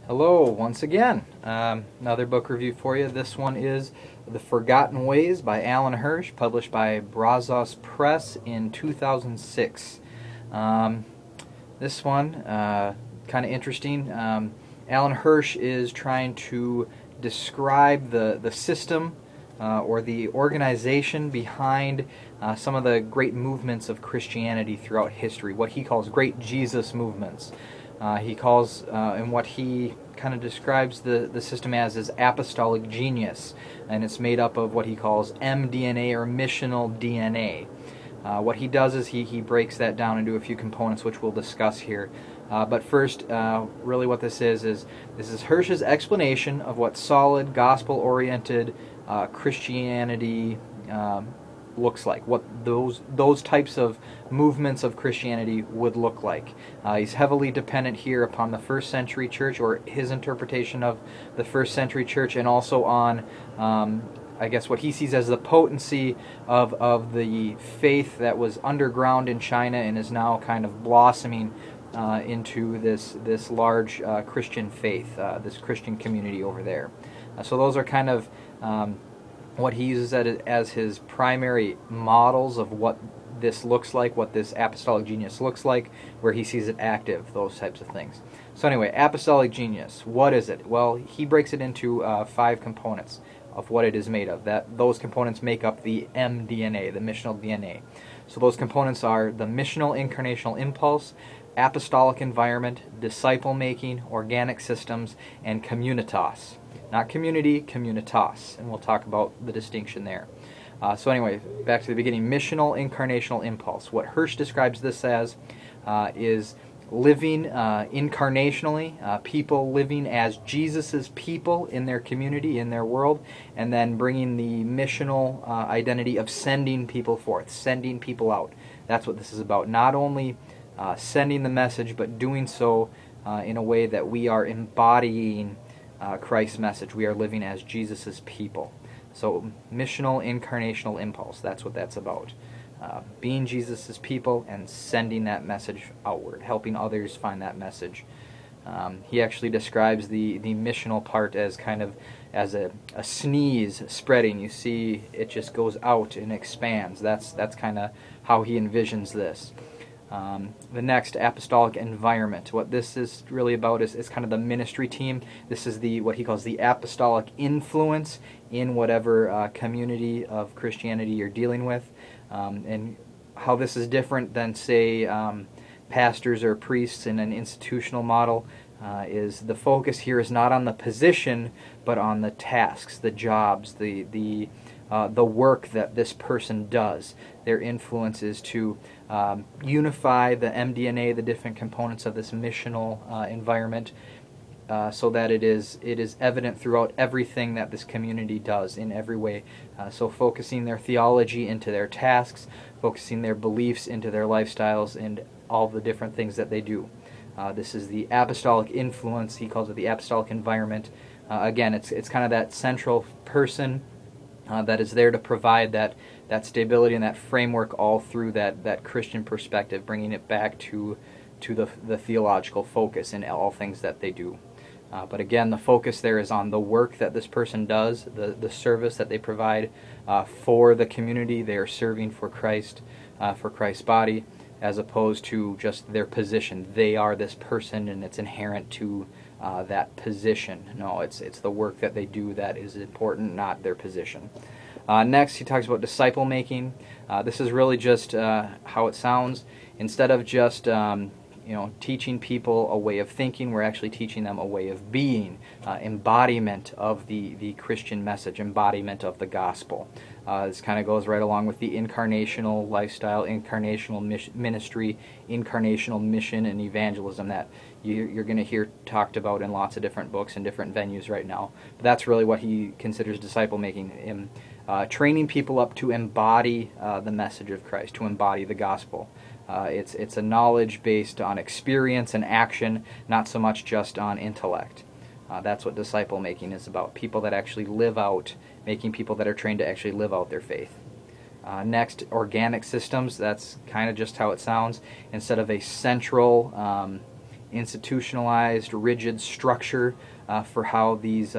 Hello, once again. Another book review for you. This one is The Forgotten Ways by Alan Hirsch, published by Brazos Press in 2006. This one, kind of interesting. Alan Hirsch is trying to describe the system or the organization behind some of the great movements of Christianity throughout history, what he calls great Jesus movements. He calls, and what he kind of describes the system as is apostolic genius, and it's made up of what he calls MDNA or missional DNA. What he does is he breaks that down into a few components, which we'll discuss here. But first, really what this is Hirsch's explanation of what solid, gospel-oriented Christianity looks like, what those types of movements of Christianity would look like. He's heavily dependent here upon the first century church, or his interpretation of the first century church, and also on I guess what he sees as the potency of the faith that was underground in China and is now kind of blossoming into this large Christian faith, this Christian community over there. So those are kind of what he uses as his primary models of what this looks like, what this apostolic genius looks like, where he sees it active, those types of things. So anyway, apostolic genius, what is it? Well, he breaks it into 5 components of what it is made of. Those components make up the MDNA, the missional DNA. So those components are the missional incarnational impulse, apostolic environment, disciple making, organic systems, and communitas. Not community, communitas, and we'll talk about the distinction there. So anyway, back to the beginning, missional incarnational impulse. What Hirsch describes this as is living incarnationally, people living as Jesus's people in their community, in their world, and then bringing the missional identity of sending people forth, sending people out. That's what this is about. Not only sending the message, but doing so in a way that we are embodying Christ's message. We are living as Jesus's people. So missional incarnational impulse, that's what that's about. Being Jesus's people and sending that message outward, helping others find that message. He actually describes the missional part as kind of as a sneeze spreading. You see it just goes out and expands. That's kind of how he envisions this. The next, apostolic environment. What this is really about is kind of the ministry team. This is what he calls the apostolic influence in whatever community of Christianity you're dealing with. And how this is different than, say, pastors or priests in an institutional model is the focus here is not on the position, but on the tasks, the jobs, the work that this person does. Their influence is to unify the MDNA, the different components of this missional environment, so that it is evident throughout everything that this community does in every way. So focusing their theology into their tasks, focusing their beliefs into their lifestyles, and all the different things that they do. This is the apostolic influence. He calls it the apostolic environment. Again, it's kind of that central person that is there to provide that stability and that framework all through that Christian perspective, bringing it back to the theological focus in all things that they do. But again, the focus there is on the work that this person does, the service that they provide for the community. They are serving for Christ, for Christ's body, as opposed to just their position. They are this person, and it's inherent to that position. No, it's the work that they do that is important, not their position. Next, he talks about disciple making. This is really just how it sounds. Instead of just teaching people a way of thinking, we're actually teaching them a way of being, embodiment of the Christian message, embodiment of the gospel. This kind of goes right along with the incarnational lifestyle, incarnational ministry, incarnational mission, and evangelism that you're going to hear talked about in lots of different books and different venues right now. But that's really what he considers disciple making, training people up to embody the message of Christ, to embody the gospel. It's a knowledge based on experience and action, not so much just on intellect. That's what disciple making is about. People that actually live out, making people that are trained to actually live out their faith. Next, organic systems. That's kind of just how it sounds. Instead of a central institutionalized, rigid structure for how these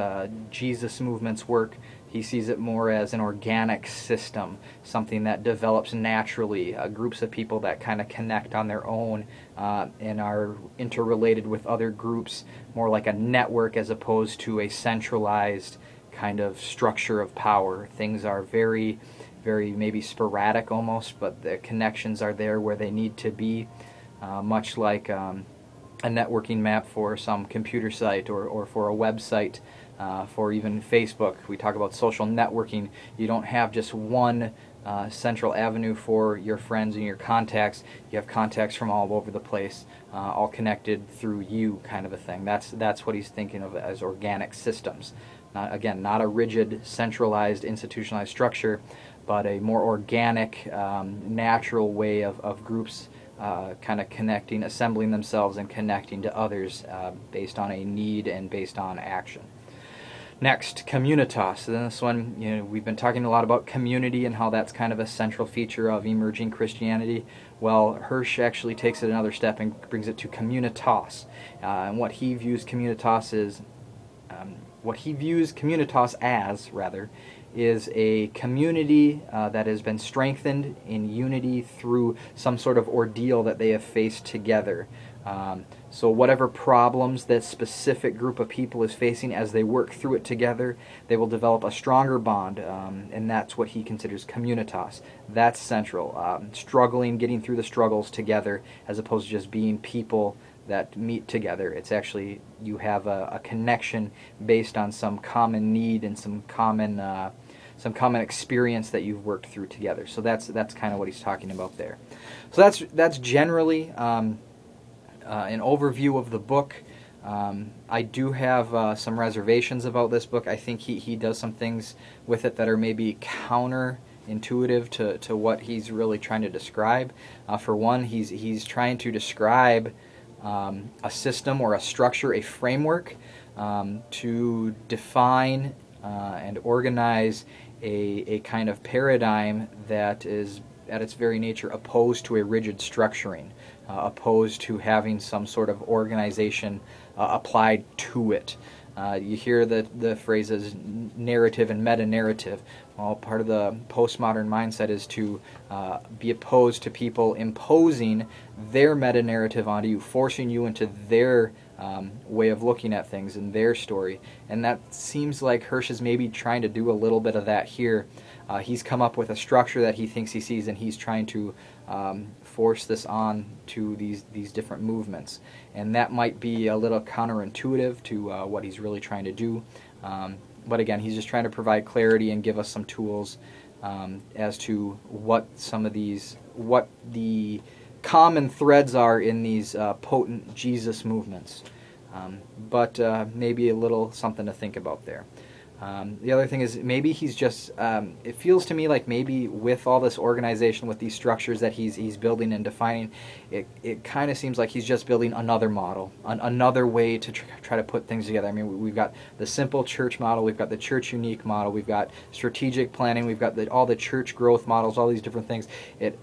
Jesus movements work. He sees it more as an organic system, something that develops naturally, groups of people that kind of connect on their own and are interrelated with other groups, more like a network as opposed to a centralized kind of structure of power. Things are very, very maybe sporadic almost, but the connections are there where they need to be, much like a networking map for some computer site or for a website. For even Facebook, we talk about social networking. You don't have just one central avenue for your friends and your contacts. You have contacts from all over the place, all connected through you, kind of a thing. That's what he's thinking of as organic systems. Again, not a rigid, centralized, institutionalized structure, but a more organic, natural way of groups kind of connecting, assembling themselves and connecting to others based on a need and based on action. Next, communitas. So this one, we've been talking a lot about community and how that's kind of a central feature of emerging Christianity. Well, Hirsch actually takes it another step and brings it to communitas. And what he views communitas as, is a community that has been strengthened in unity through some sort of ordeal that they have faced together. So whatever problems that specific group of people is facing, as they work through it together, they will develop a stronger bond, and that's what he considers communitas. That's central. Struggling, getting through the struggles together, as opposed to just being people that meet together. It's actually, you have a connection based on some common need and some common experience that you've worked through together. So that's kind of what he's talking about there. So that's generally an overview of the book. I do have some reservations about this book. I think he does some things with it that are maybe counterintuitive to what he's really trying to describe. For one, he's trying to describe a system or a structure, a framework, to define and organize a kind of paradigm that is at its very nature opposed to a rigid structuring, opposed to having some sort of organization applied to it. You hear the phrases narrative and meta-narrative. Well, part of the postmodern mindset is to be opposed to people imposing their meta-narrative onto you, forcing you into their way of looking at things and their story. And that seems like Hirsch is maybe trying to do a little bit of that here. He's come up with a structure that he thinks he sees, and he's trying to force this on to these different movements. And that might be a little counterintuitive to what he's really trying to do. But again, he's just trying to provide clarity and give us some tools as to what the common threads are in these potent Jesus movements. But maybe a little something to think about there. The other thing is maybe he's just, it feels to me like maybe with all this organization, with these structures that he's building and defining, it kind of seems like he's just building another model, another way to try to put things together. I mean, we've got the simple church model, we've got the church unique model, we've got strategic planning, we've got all the church growth models, all these different things. It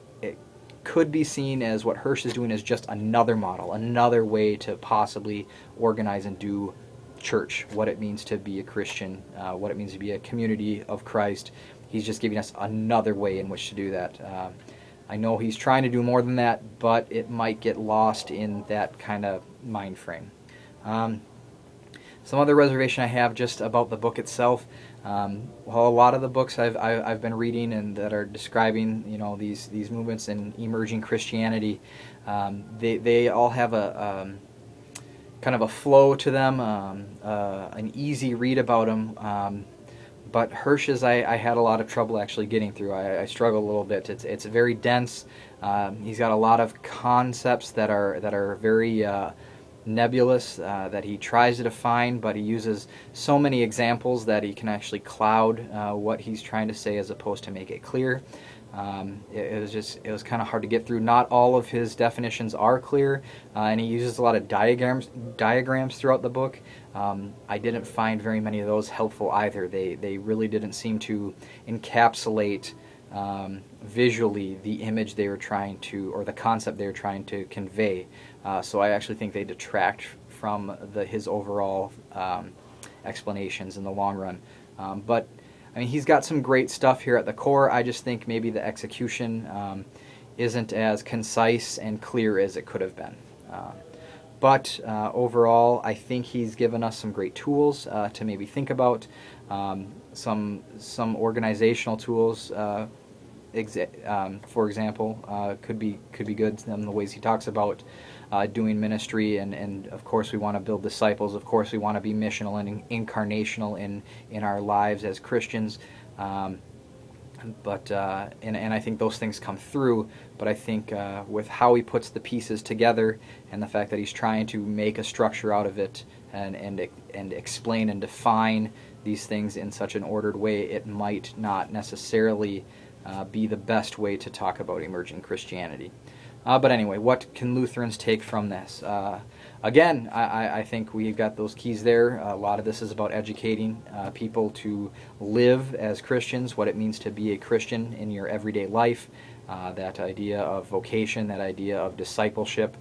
could be seen as what Hirsch is doing as just another model, another way to possibly organize and do church, what it means to be a Christian, what it means to be a community of Christ. He's just giving us another way in which to do that. I know he's trying to do more than that, but it might get lost in that kind of mind frame. Some other reservation I have just about the book itself. Well, a lot of the books I've been reading and that are describing these movements in emerging Christianity, they all have a kind of a flow to them, an easy read about them. But Hirsch's I had a lot of trouble actually getting through. I struggle a little bit. It's very dense. He's got a lot of concepts that are very nebulous that he tries to define, but he uses so many examples that he can actually cloud what he's trying to say as opposed to make it clear. It was kind of hard to get through. Not all of his definitions are clear, and he uses a lot of diagrams throughout the book. I didn't find very many of those helpful either. They really didn't seem to encapsulate visually the image they were trying to, or the concept they were trying to convey. So I actually think they detract from his overall explanations in the long run. But I mean, he's got some great stuff here at the core. I just think maybe the execution isn't as concise and clear as it could have been. But overall, I think he's given us some great tools to maybe think about. Some organizational tools, for example, could be good in the ways he talks about doing ministry, and of course we want to build disciples. Of course we want to be missional and incarnational in our lives as Christians. But I think those things come through. But I think with how he puts the pieces together, and the fact that he's trying to make a structure out of it, and explain and define these things in such an ordered way, it might not necessarily be the best way to talk about emerging Christianity. But anyway, what can Lutherans take from this? Again, I think we've got those keys there. A lot of this is about educating people to live as Christians, what it means to be a Christian in your everyday life, that idea of vocation, that idea of discipleship.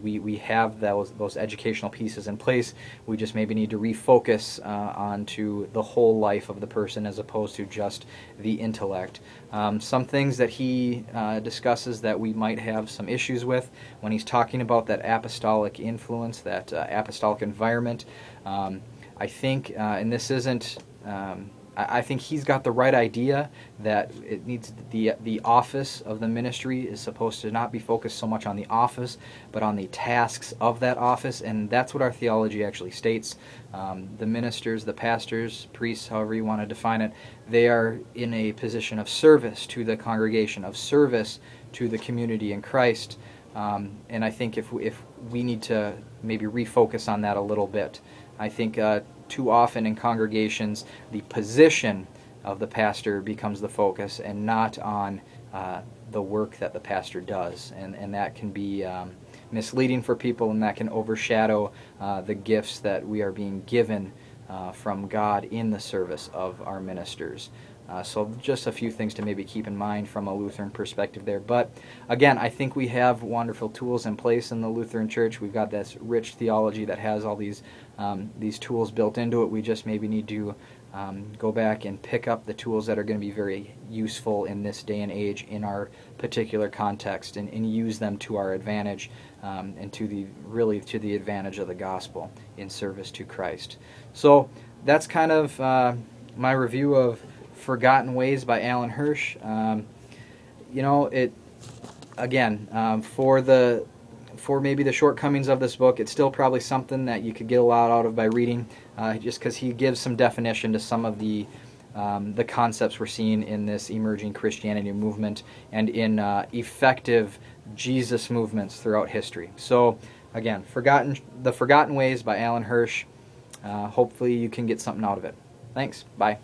We have those educational pieces in place. We just maybe need to refocus onto the whole life of the person as opposed to just the intellect. Some things that he discusses that we might have some issues with when he's talking about that apostolic influence, that apostolic environment. I think, and this isn't... I think he's got the right idea that it needs the office of the ministry is supposed to not be focused so much on the office, but on the tasks of that office, and that's what our theology actually states. The ministers, the pastors, priests, however you want to define it, they are in a position of service to the congregation, of service to the community in Christ, and I think if we need to maybe refocus on that a little bit. I think too often in congregations, the position of the pastor becomes the focus and not on the work that the pastor does. And that can be misleading for people, and that can overshadow the gifts that we are being given from God in the service of our ministers. So just a few things to maybe keep in mind from a Lutheran perspective there. But again, I think we have wonderful tools in place in the Lutheran Church. We've got this rich theology that has all these tools built into it. We just maybe need to go back and pick up the tools that are going to be very useful in this day and age in our particular context, and use them to our advantage, and to the advantage of the gospel in service to Christ. So that's kind of my review of Forgotten Ways by Alan Hirsch. For maybe the shortcomings of this book, it's still probably something that you could get a lot out of by reading, just because he gives some definition to some of the concepts we're seeing in this emerging Christianity movement and in effective Jesus movements throughout history. So again, The Forgotten Ways by Alan Hirsch. Hopefully you can get something out of it. Thanks. Bye.